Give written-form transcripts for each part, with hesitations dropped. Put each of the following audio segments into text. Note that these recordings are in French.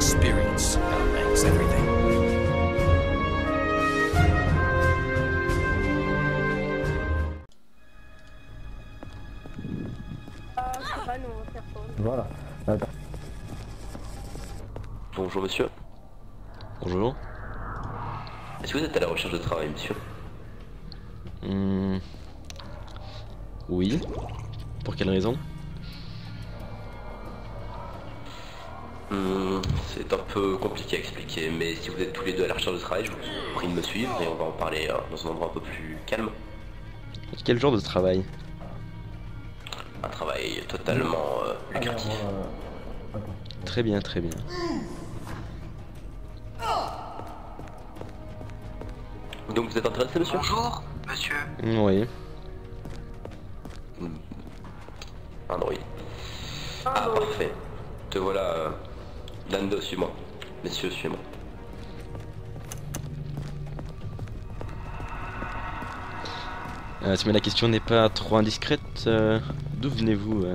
experience outranks everything. C'est pas nos personnes. Voilà. Attends. Bonjour monsieur. Bonjour. Est-ce que vous êtes à la recherche de travail, monsieur? Oui. Pour quelle raison? C'est un peu compliqué à expliquer, mais si vous êtes tous les deux à la recherche de travail, je vous prie de me suivre et on va en parler dans un endroit un peu plus calme. Quel genre de travail? Un travail totalement lucratif. Très bien, très bien. Donc vous êtes intéressé, monsieur? Bonjour, monsieur. Oui. Android. Ah, parfait. Te voilà, Lando, suis-moi. Messieurs, suivez-moi. Si mais la question n'est pas trop indiscrète, d'où venez-vous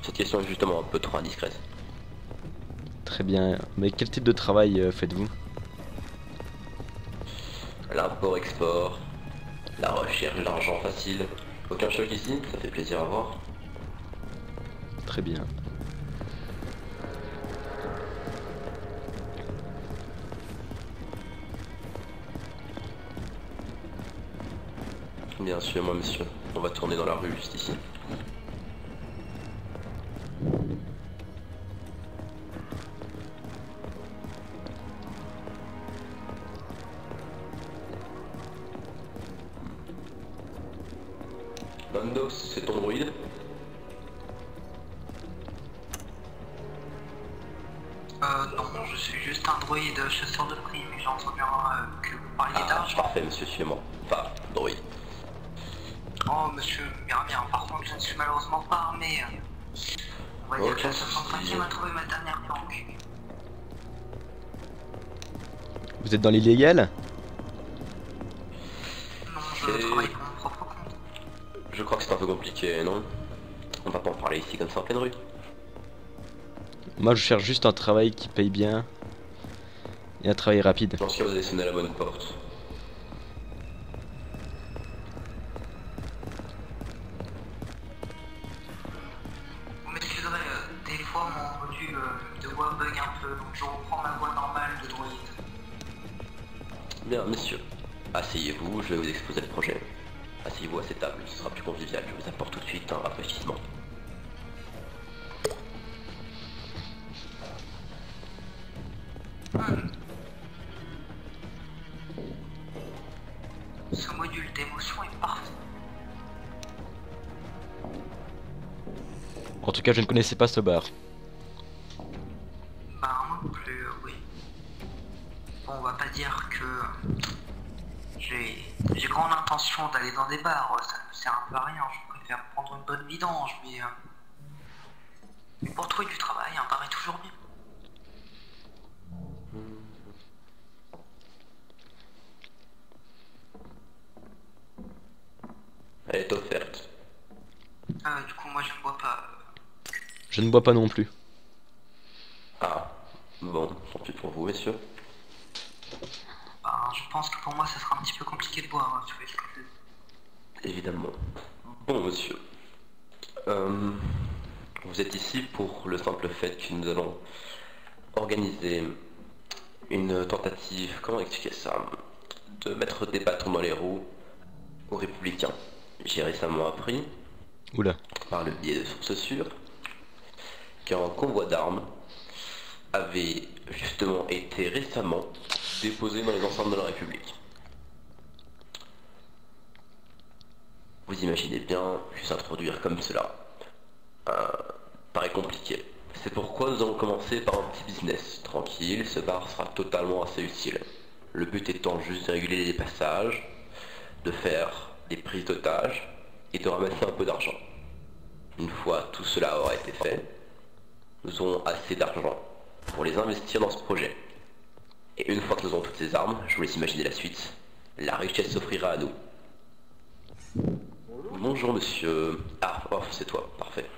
Cette question est justement un peu trop indiscrète. Très bien. Mais quel type de travail faites-vous? L'import-export, la recherche d'argent facile. Aucun choc ici, ça fait plaisir à voir. Très bien. Bien sûr, moi monsieur. On va tourner dans la rue juste ici. Lando, c'est ton droïde? Non, je suis juste un droïde chasseur de primes, mais j'ai entendu que vous parliez d'argent. Parfait, monsieur, suivez-moi. Enfin, droïde. Oh, monsieur Miramier, par contre, je ne suis malheureusement pas armé. On va dire que la 65e a trouvé ma dernière planque. Vous êtes dans l'illégal? Non, je travaille pour mon propre compte. Je crois que c'est un peu compliqué, non? On va pas en parler ici comme ça en pleine rue. Moi je cherche juste un travail qui paye bien. Et un travail rapide. Je pense que vous avez sonné à la bonne porte. Vous m'excuserez, des fois mon module de voix bug un peu, donc je reprends ma voix normale de droïde. Bien, messieurs. Asseyez-vous, je vais vous exposer le projet. Asseyez-vous à cette table, ce sera plus convivial. Je vous apporte tout de suite un rafraîchissement. Ce module d'émotion est parfait. En tout cas je ne connaissais pas ce bar. Bah moi non plus, oui. Bon, on va pas dire que j'ai grande intention d'aller dans des bars, ça ne sert un peu à rien, je préfère prendre une bonne vidange, mais pour trouver du travail, un bar est toujours bien. Elle est offerte. Du coup, moi je ne bois pas. Je ne bois pas non plus. Ah, bon, tant pis pour vous, messieurs. Bah, je pense que pour moi ça sera un petit peu compliqué de boire, tu vois ce que je veux dire. Évidemment. Bon, monsieur. Vous êtes ici pour le simple fait que nous allons organiser une tentative, comment expliquer ça, de mettre des bâtons dans les roues aux républicains. J'ai récemment appris, Oula. par le biais de sources sûres, qu'un convoi d'armes avait justement été récemment déposé dans les enceintes de la République. Vous imaginez bien, juste introduire comme cela paraît compliqué. C'est pourquoi nous allons commencer par un petit business tranquille. Ce bar sera totalement assez utile. Le but étant juste de réguler les passages, de faire des prises d'otages et de ramasser un peu d'argent. Une fois tout cela aura été fait, nous aurons assez d'argent pour les investir dans ce projet. Et une fois que nous aurons toutes ces armes, je vous laisse imaginer la suite. La richesse s'offrira à nous. Bonjour monsieur. Ah, oh, c'est toi, parfait.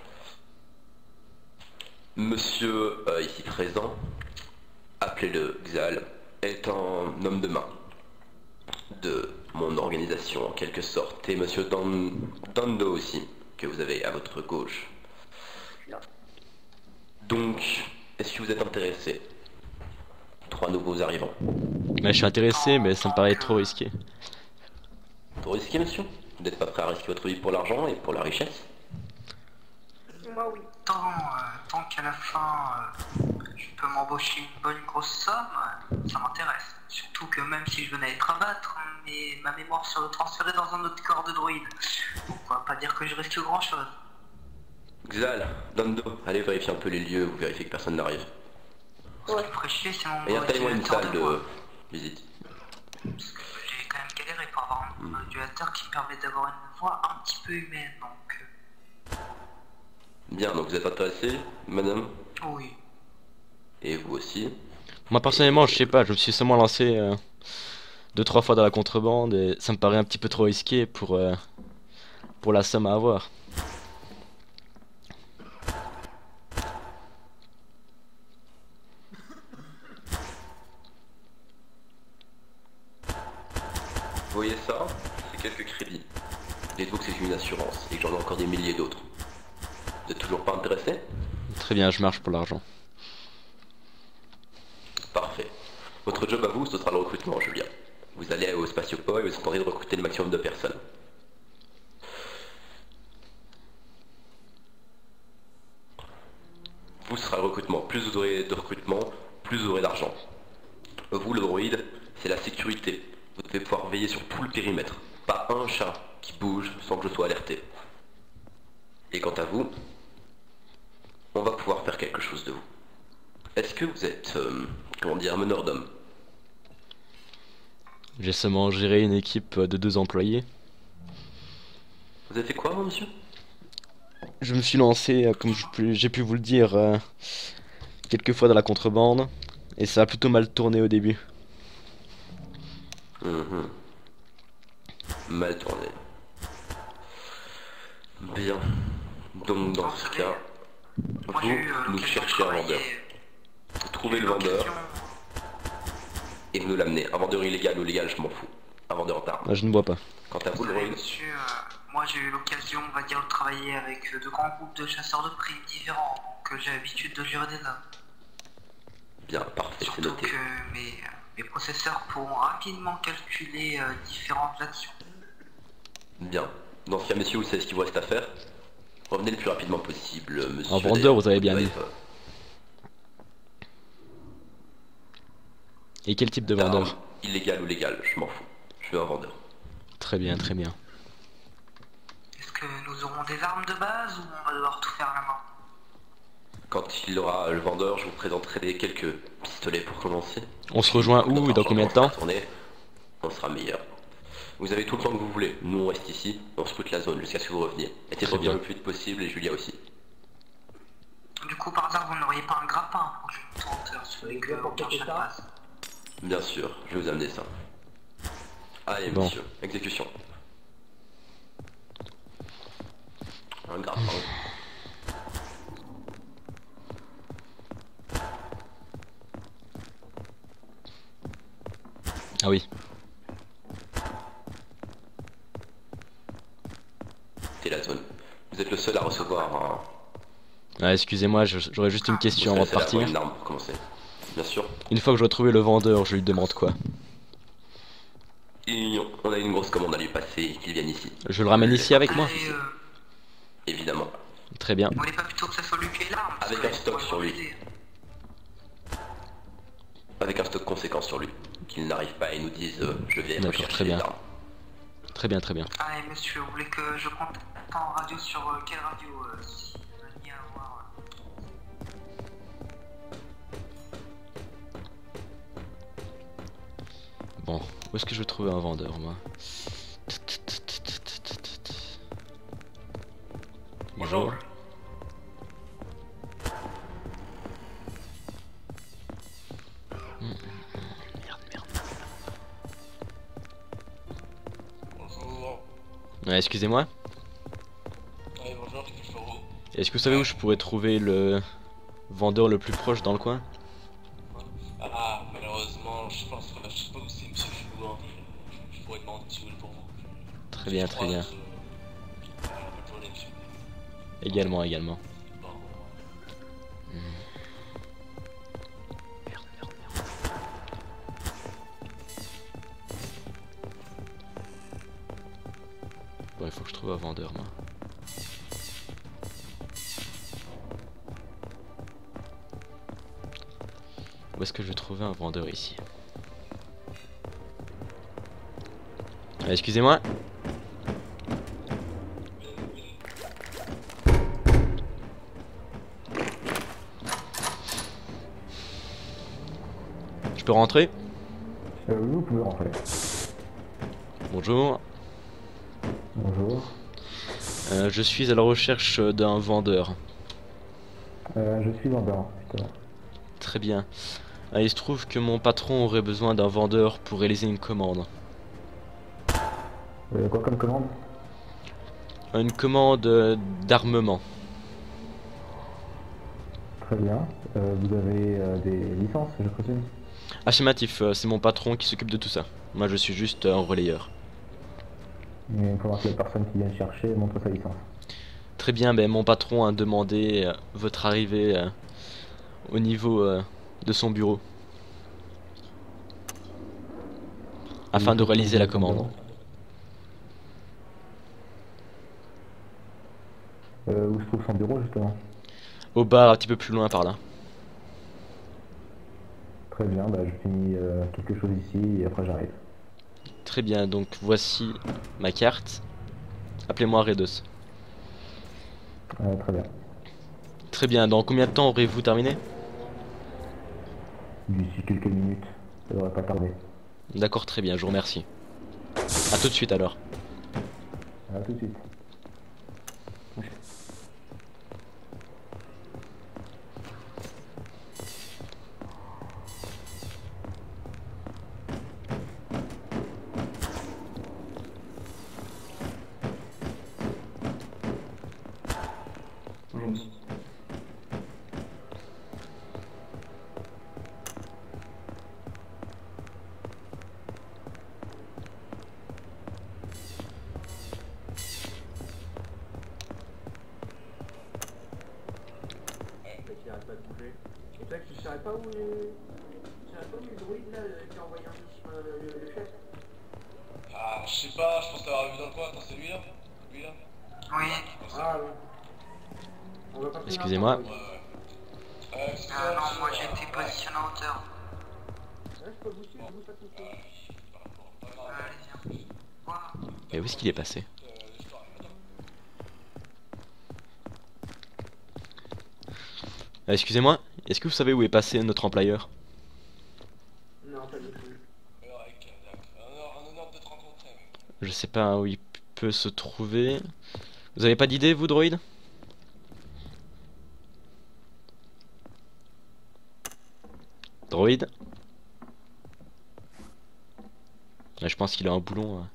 Monsieur ici présent, appelez-le Xal, est un homme de main de mon organisation en quelque sorte, et monsieur Dando aussi, que vous avez à votre gauche. Donc, est-ce que vous êtes intéressé? 3 nouveaux arrivants. Mais je suis intéressé, mais ça me paraît trop risqué. Trop risqué, monsieur? Vous n'êtes pas prêt à risquer votre vie pour l'argent et pour la richesse? Moi, oui. Tant qu'à la fin, je peux m'embaucher une bonne grosse somme, ça m'intéresse. Surtout que même si je venais à être abattre, mais ma mémoire serait transférée dans un autre corps de droïde. Pourquoi pas dire que je risque grand chose? Xal, Dando, allez vérifier un peu les lieux, vous vérifiez que personne n'arrive. Ce qui me ferait chier, c'est mon Et installez-moi une modulateur salle de voix. de visite. Parce que j'ai quand même galéré pour avoir un modulateur qui me permet d'avoir une voix un petit peu humaine, donc... Bien, donc vous êtes intéressé, madame? Oui. Et vous aussi? Moi personnellement, je sais pas, je me suis seulement lancé 2-3 fois dans la contrebande et ça me paraît un petit peu trop risqué pour la somme à avoir. Vous voyez ça? C'est quelques crédits. Dites-vous que c'est une assurance et que j'en ai encore des milliers d'autres. Vous êtes toujours pas intéressé? Très bien, je marche pour l'argent. Parfait. Votre job à vous, ce sera le recrutement, Julien. Vous allez au Spatioport et vous tenterez de recruter le maximum de personnes. Vous sera le recrutement. Plus vous aurez de recrutement, plus vous aurez d'argent. Vous, le droïde, c'est la sécurité. Vous devez pouvoir veiller sur tout le périmètre. Pas un chat qui bouge sans que je sois alerté. Et quant à vous, on va pouvoir faire quelque chose de vous. Est-ce que vous êtes, comment dire, meneur d'hommes? J'ai seulement géré une équipe de 2 employés. Vous avez fait quoi, vous, monsieur? Je me suis lancé, comme j'ai pu vous le dire, quelques fois dans la contrebande. Et ça a plutôt mal tourné au début. Mal tourné. Bien. Donc dans ce cas, Moi, j'ai eu vous nous l'occasion de cherchez un vendeur. travailler- Vous trouvez j'ai eu le vendeur l'occasion- et vous nous l'amenez. Un vendeur illégal ou légal, je m'en fous. Un vendeur d'armes. Ah, je ne bois pas. Quant à vous, Vous le savez, droïde, monsieur, moi j'ai eu l'occasion, on va dire, de travailler avec de grands groupes de chasseurs de primes différents, donc j'ai l'habitude de gérer des hommes. bien, parfait, c'est Surtout noté. que mes processeurs pourront rapidement calculer différentes actions. Bien. Dans ce cas, messieurs, vous savez ce qu'il vous reste à faire. Revenez le plus rapidement possible, monsieur. Un vendeur, d'ailleurs. vous avez bien Ouais, dit. Et quel type de d'armes, vendeur? illégal ou légal, je m'en fous. Je veux un vendeur. Très bien, très bien. Est-ce que nous aurons des armes de base ou on va devoir tout faire à la main? Quand il aura le vendeur, je vous présenterai quelques pistolets pour commencer. On se rejoint où et Notre dans argent, combien de quand on temps? sera tourné, on sera meilleur. Vous avez tout le temps que vous voulez. Nous, on reste ici, on scrute la zone jusqu'à ce que vous reveniez. Essayez de Très revenir bien. le plus vite possible et Julia aussi. Du coup, par hasard, vous n'auriez pas un grappin pour que je me tourne sur les que aucun chat ne passe. Bien sûr, je vais vous amener ça. Allez, Bon. monsieur, exécution. Un grappin. Ah oui. C'est la zone. Vous êtes le seul à recevoir un... Ah, excusez-moi, j'aurais juste une question avant de partir. Une arme pour commencer. Bien sûr. Une fois que je retrouve le vendeur, je lui demande quoi? On a une grosse commande à lui passer et qu'il vienne ici. Je le ramène ici avec moi? Allez, Évidemment. Très bien. vous voulez pas plutôt que ça soit lui qui ait l'arme? parce Avec que un stock moi, je sur vais lui. l'aider. Avec un stock conséquent sur lui. Qu'il n'arrive pas et nous dise je vais D'accord, rechercher très bien. des armes. Très bien, très bien. Allez, monsieur, vous voulez que je contacte en radio sur quelle radio si vous veniez à voir Bon, où est-ce que je vais trouver un vendeur, moi? Bonjour. Merde, merde. Bonjour. Ouais, excusez-moi. Oui, bonjour, qu'est-ce qu'il faut? Est-ce que vous savez où je pourrais trouver le vendeur le plus proche dans le coin? Ah, malheureusement, je pense que je sais pas où c'est, monsieur Chelou, hein. Je pourrais demander si vous voulez pour vous. Très bien, très bien. Bonne journée, monsieur. Également, également. Bon. Merde, merde, merde. Bon, il faut que je trouve un vendeur, moi. Où est-ce que je vais trouver un vendeur ici? Excusez-moi. Je peux rentrer? Oui, vous pouvez rentrer. Bonjour. Bonjour. Je suis à la recherche d'un vendeur. Je suis vendeur, justement. Très bien. Il se trouve que mon patron aurait besoin d'un vendeur pour réaliser une commande. Quoi comme commande? Une commande d'armement. Très bien. Vous avez des licences, je présume? Affirmatif, c'est mon patron qui s'occupe de tout ça. Moi je suis juste un relayeur. Mais il faudra que la personne qui vient chercher montre sa licence. Très bien, ben, mon patron a demandé votre arrivée au niveau de son bureau. Afin de réaliser la commande. Où se trouve son bureau, justement? Au bar, un petit peu plus loin par là. Très bien, bah, je finis quelque chose ici et après j'arrive. Très bien, donc voici ma carte. Appelez-moi Redos. Très bien. Très bien, dans combien de temps aurez-vous terminé? D'ici quelques minutes, ça devrait pas tarder. D'accord, très bien, je vous remercie. A tout de suite alors. À tout de suite. Qui arrête pas de bouger. Et toi, tu saurais pas où le druide là qui a envoyé un mission le chef? Ah, je sais pas, je pense t'avoir vu dans le coin. Attends, c'est lui là? Lui là? Oui. Ah oui. On va pas plus Excusez-moi. longtemps, Ouais, oui. ouais. Ah non, moi j'ai été positionné en hauteur. Ouais, je peux bouger, je bouge pas tout seul. Allez, viens. Voilà. Mais où est-ce qu'il est passé? Excusez-moi, est-ce que vous savez où est passé notre employeur? Non, pas du tout. Un honneur de te rencontrer. Je sais pas où il peut se trouver. Vous avez pas d'idée, vous, droïde? Droïde? Ouais, je pense qu'il a un boulon.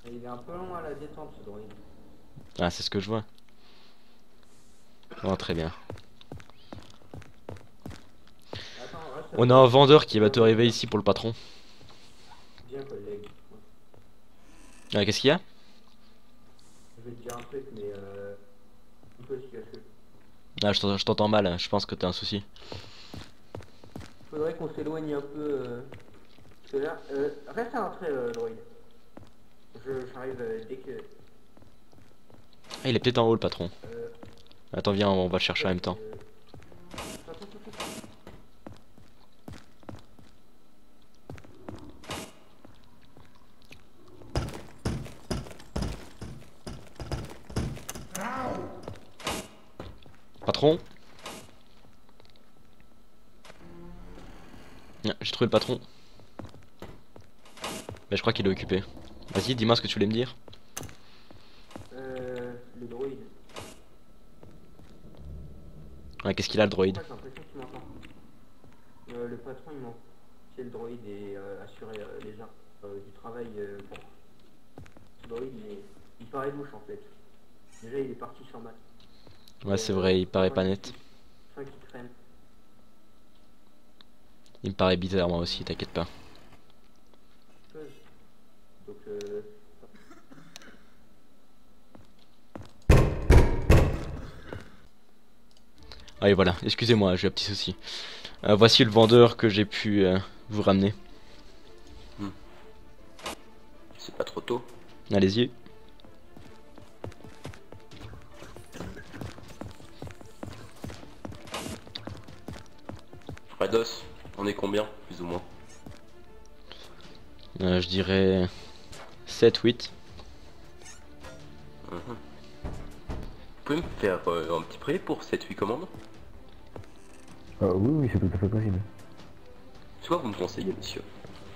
Il est un peu long à la détente ce droïde. Ah, c'est ce que je vois. Oh, très bien. Attends, reste. On a un vendeur qui va te arriver ici pour le patron. Bien collègue. Ah, qu'est-ce qu'il y a? Je vais te dire un truc, mais un peu si casse. Ah, je t'entends mal, je pense que t'as un souci. Faudrait qu'on s'éloigne un peu. Parce que là, reste à l'entrée, droïde. J'arrive dès que. Ah, il est peut-être en haut, le patron. Euh, Attends, viens, on va le chercher en même temps. Attends. Patron? Ah, j'ai trouvé le patron. Mais je crois qu'il est occupé. Vas-y, dis-moi ce que tu voulais me dire. Le droïde. Ah, qu'est-ce qu'il a, le droïde? J'ai l'impression que tu m'entends. Le patron il ment. C'est le droïde et assurer les arts du travail pour. Ce droïde il paraît louche en fait. Déjà il est parti sur Mac. Ouais, c'est vrai, il paraît pas net. 5 qui traîne. Il me paraît bizarre moi aussi, t'inquiète pas. Donc, Ah et voilà, excusez-moi, j'ai un petit souci. Voici le vendeur que j'ai pu vous ramener. C'est pas trop tôt. Allez-y. Fredos, on est combien, plus ou moins? Je dirais 7-8. Vous pouvez me faire un petit prix pour 7-8 commandes? Oui, oui, c'est tout à fait possible. C'est quoi vous me conseillez, monsieur?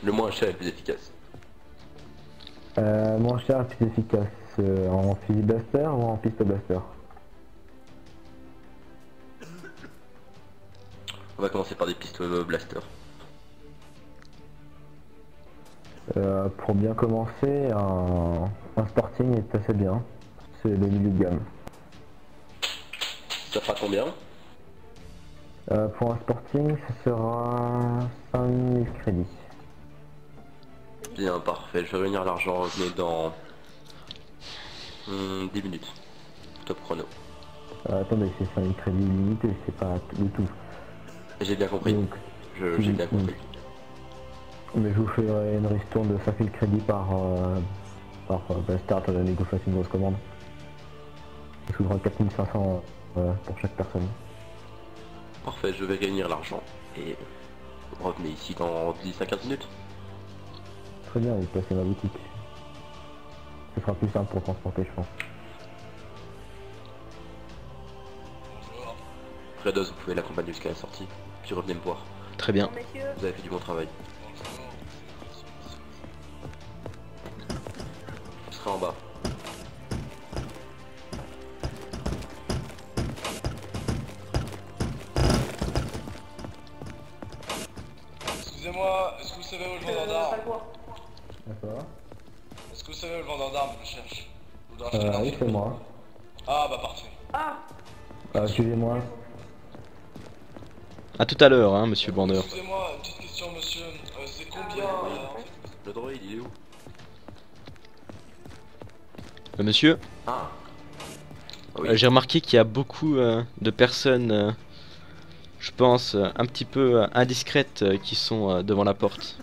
Le moins cher et le plus efficace. Moins cher et plus efficace. En fusil blaster ou en piste blaster? On va commencer par des pistes blaster. Pour bien commencer, un Sporting est assez bien. C'est le milieu de gamme. Ça fera combien? Pour un Sporting, ce sera 5000 crédits. Bien, parfait. Je vais réunir l'argent. Revenez dans 10 minutes. Top chrono. Attendez, c'est 5000 crédits limités, c'est pas du tout. J'ai bien compris. Donc, J'ai bien compris. mais je vous ferai une ristourne de 5000 crédits par blaster, étant donné que vous faites une grosse commande. Je vous ferai 4500 pour chaque personne. Parfait, je vais réunir l'argent. Et revenez ici dans 10 à 15 minutes. Très bien, vous passez ma boutique. Ce sera plus simple pour transporter, je pense. Bonjour. Fredos, vous pouvez l'accompagner jusqu'à la sortie. Puis revenez me voir. Très bien. Vous avez fait du bon travail. Bonjour. Je serai en bas. Excusez-moi, est-ce que vous savez où le vendeur d'armes? D'accord. Est-ce que vous savez où le vendeur d'armes je cherche? Vous devez acheter une Oui, arme. c'est moi. Ah bah parfait. Excusez-moi. À tout à l'heure, hein, monsieur le vendeur. Excusez-moi, une petite question monsieur. C'est combien en fait? Le droïde, il est où? Monsieur, Ah. Ah oui. j'ai remarqué qu'il y a beaucoup de personnes, je pense, un petit peu indiscrètes qui sont devant la porte.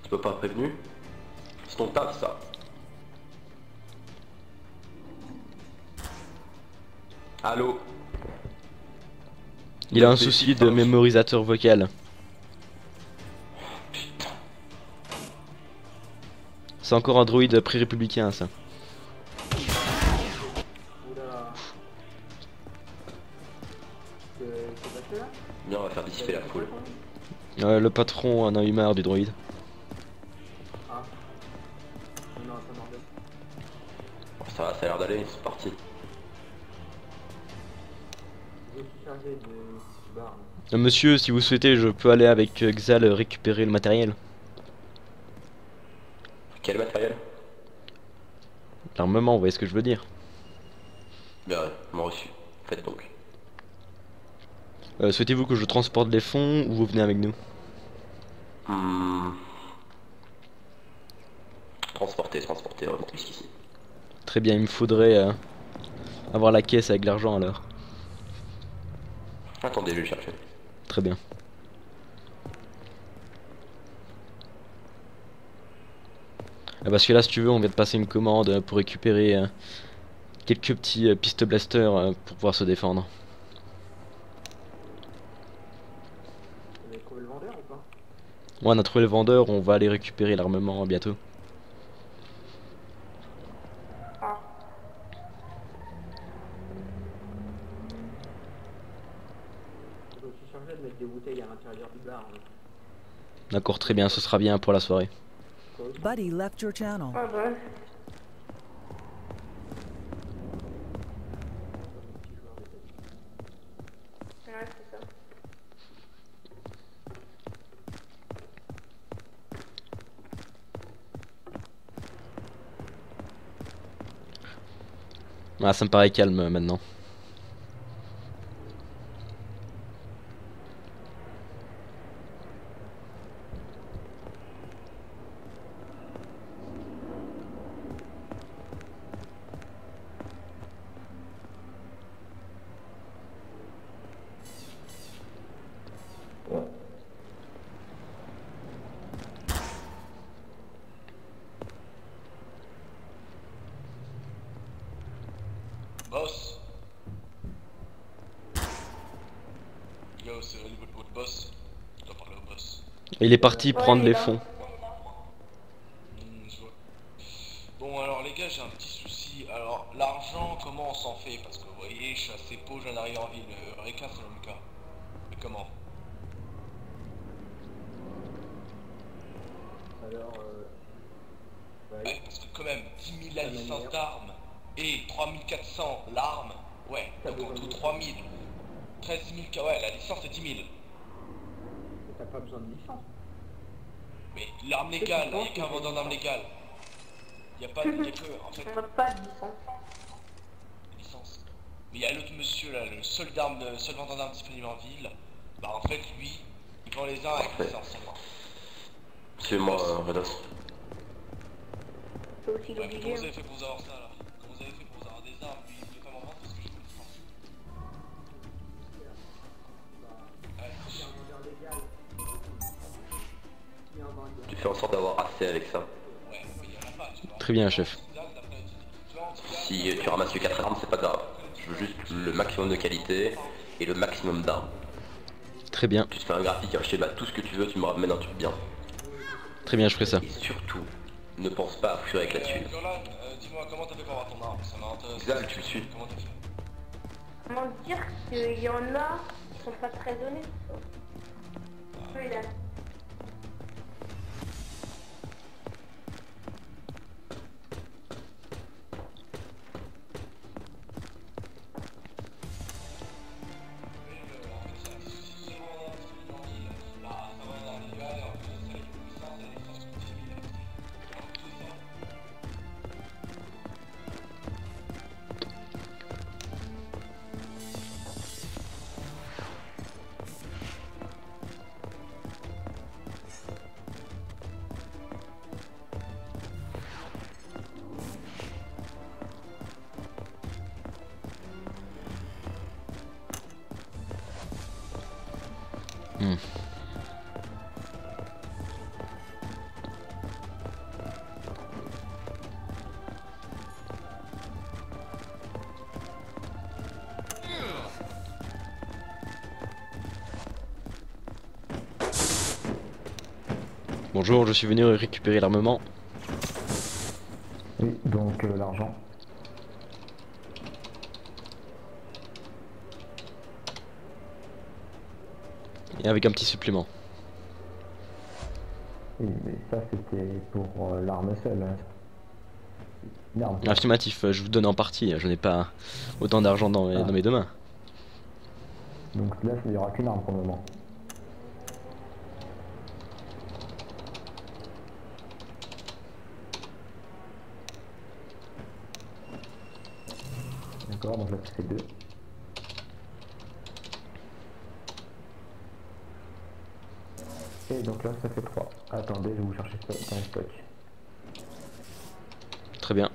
Tu peux pas prévenu? C'est ton taf, ça. Allô? Il a un souci de mémorisateur vocal. C'est encore un droïde pré-républicain, ça. oula. C'est passé là? Bien, on va faire dissiper la foule. Le patron en a eu marre du droïde. Ah. Non, ça m'en donne. Bon, ça a l'air d'aller, c'est parti. Je suis chargé du bar. Monsieur, si vous souhaitez, je peux aller avec Xal récupérer le matériel. Quel matériel? L'armement, vous voyez ce que je veux dire. Bien, m'en reçu. Faites donc. Souhaitez-vous que je transporte les fonds ou vous venez avec nous? Transporter, remonter jusqu'ici. Très bien, il me faudrait avoir la caisse avec l'argent alors. Attendez, je vais le chercher. Très bien. Parce que là, si tu veux, on vient de passer une commande pour récupérer quelques petits pistes blaster pour pouvoir se défendre. Vous avez trouvé le vendeur ou pas? Ouais, on a trouvé le vendeur, on va aller récupérer l'armement bientôt. Je suis chargé de mettre des bouteilles à l'intérieur du bar. D'accord, très bien, ce sera bien pour la soirée. Buddy left your channel. Ah bah. Ouais, c'est ça. Ah, ça me paraît calme maintenant. Yo, c'est votre boss. Je dois parler au boss. Il est parti prendre il est les là. fonds. Je vois. Bon, alors les gars, j'ai un petit souci. Alors, l'argent, comment on s'en fait? Parce que vous voyez, je suis assez pauvre, je viens d'arriver en ville. Eureka, c'est le cas. Mais comment? Alors, Ouais, parce que quand même, 10 000 la licence d'armes et 3400 l'arme, ouais, T'as donc en besoin tout de- 3000. 13 000, ouais, la licence c'est 10 000. t'as pas besoin de licence. Mais l'arme légale, il n'y a qu'un vendeur d'armes légales. Il n'y a pas de. Y a que, en fait, On n'a pas de licence. licence. Mais il y a l'autre monsieur là, le seul vendeur d'armes disponible en ville. Bah en fait, lui, il vend les armes avec Parfait. licence seulement. Suis-moi, Redos. C'est aussi Ouais, mais obligé. comment vous avez fait pour avoir ça là? Comment vous avez fait pour avoir des armes? Lui, il voulait pas m'en vendre parce que je veux une licence. Ouais, Tu fais en sorte d'avoir assez avec ça. ouais, mais il y en a pas, tu vois. Très bien, chef. Si tu ramasses que 4 armes, c'est pas grave. Je veux juste le maximum de qualité et le maximum d'armes. Très bien. Tu te fais un graphique, un schéma, tout ce que tu veux, tu me ramènes un truc bien. Très bien, je ferai ça. Et surtout, ne pense pas à fouiller avec la thune. Golan, dis-moi, comment t'as fait pour avoir ton arme? Ça m'intéresse. Xal, tu le suis. Comment t'as fait? Comment dire qu'il y en a qui sont pas très honnêtes. Oui, là. Hmm. Bonjour, je suis venu récupérer l'armement. Oui, donc l'argent. Et avec un petit supplément. Oui, mais ça c'était pour l'arme seule. Hein. Une arme. Affirmatif, je vous donne en partie, je n'ai pas autant d'argent dans, dans mes deux mains. Donc là, il n'y aura qu'une arme pour le moment. D'accord, donc là ça fait 2. Et donc là ça fait 3. Attendez, je vais vous chercher ça dans le stock. Très bien.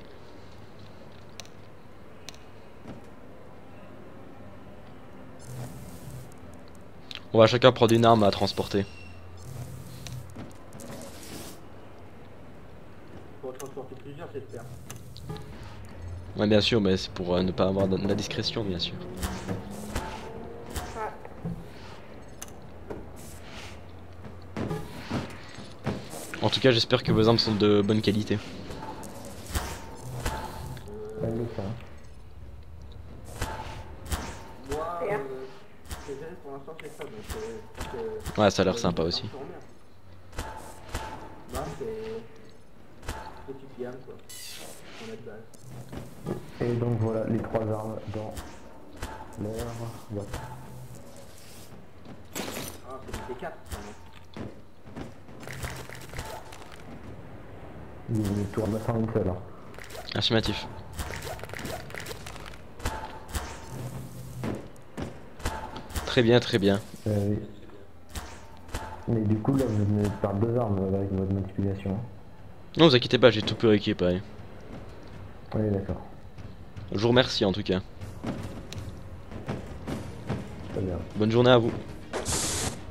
On va chacun prendre une arme à transporter. Pour transporter plusieurs, j'espère. Ouais, bien sûr, mais c'est pour ne pas avoir de la discrétion, bien sûr. En tout cas, j'espère que vos armes sont de bonne qualité. Elle le fait. Moi, Et je verrai pour l'instant, c'est ça. Donc, Ouais, ça a l'air sympa aussi. Là, c'est petite gamme, quoi. On a de base. Et donc voilà les 3 armes dans leur boîte. Ah, c'est des T4, ça, non? Il tourne sans une seule. Hein. Affirmatif. Très bien, très bien. Oui. Mais du coup là vous venez de perdre 2 armes avec votre multiplication. Hein. Non, vous inquiétez pas, j'ai tout pu récupérer. Oui d'accord. Je vous remercie en tout cas. Très bien. Bonne journée à vous.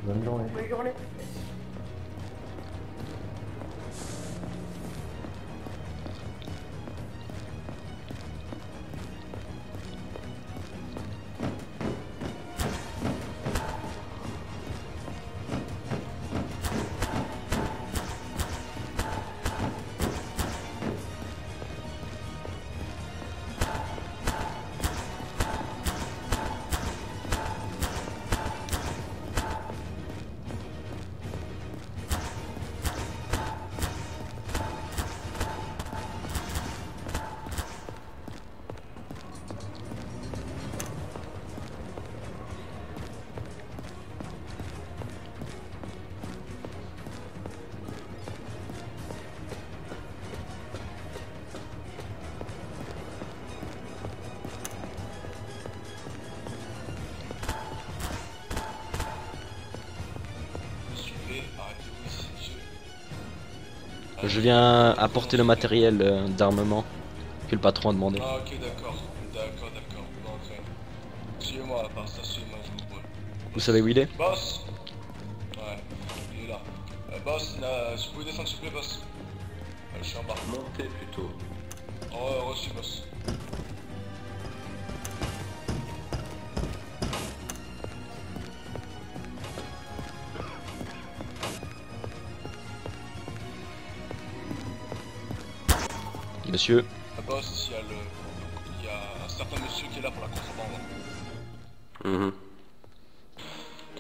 Bonne journée. Bonne journée. Je viens apporter le matériel d'armement que le patron a demandé. Ah ok d'accord, d'accord. Bon, ok. Suivez-moi à part ça, suivez-moi, je vous brûle. Vous savez où il est? Boss. Ouais, il est là. Boss, là, si vous pouvez descendre s'il vous plaît, boss. Je suis en bas. Montez plutôt. Oh, reçu, boss. Monsieur. Boss, il y a un certain monsieur qui est là pour la contrebande. Mhm.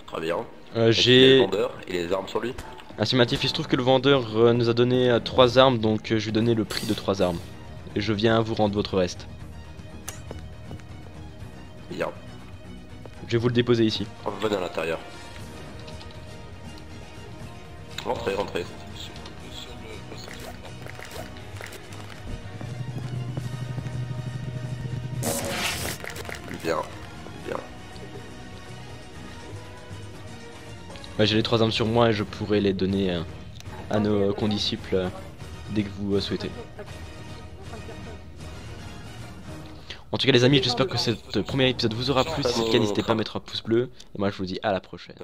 Très bien. J'ai... Le vendeur et les armes sur lui. Affirmatif, il se trouve que le vendeur nous a donné 3 armes, donc je lui ai donné le prix de 3 armes. Et je viens vous rendre votre reste. Bien. Je vais vous le déposer ici. Venez à l'intérieur. Rentrez, rentrez. Monsieur le boss. Bien. Bien. Ouais, j'ai les 3 armes sur moi et je pourrai les donner à nos condisciples dès que vous souhaitez. En tout cas les amis, j'espère que ce premier épisode vous aura plu. Si c'est le cas, n'hésitez pas à mettre un pouce bleu. Et moi je vous dis à la prochaine.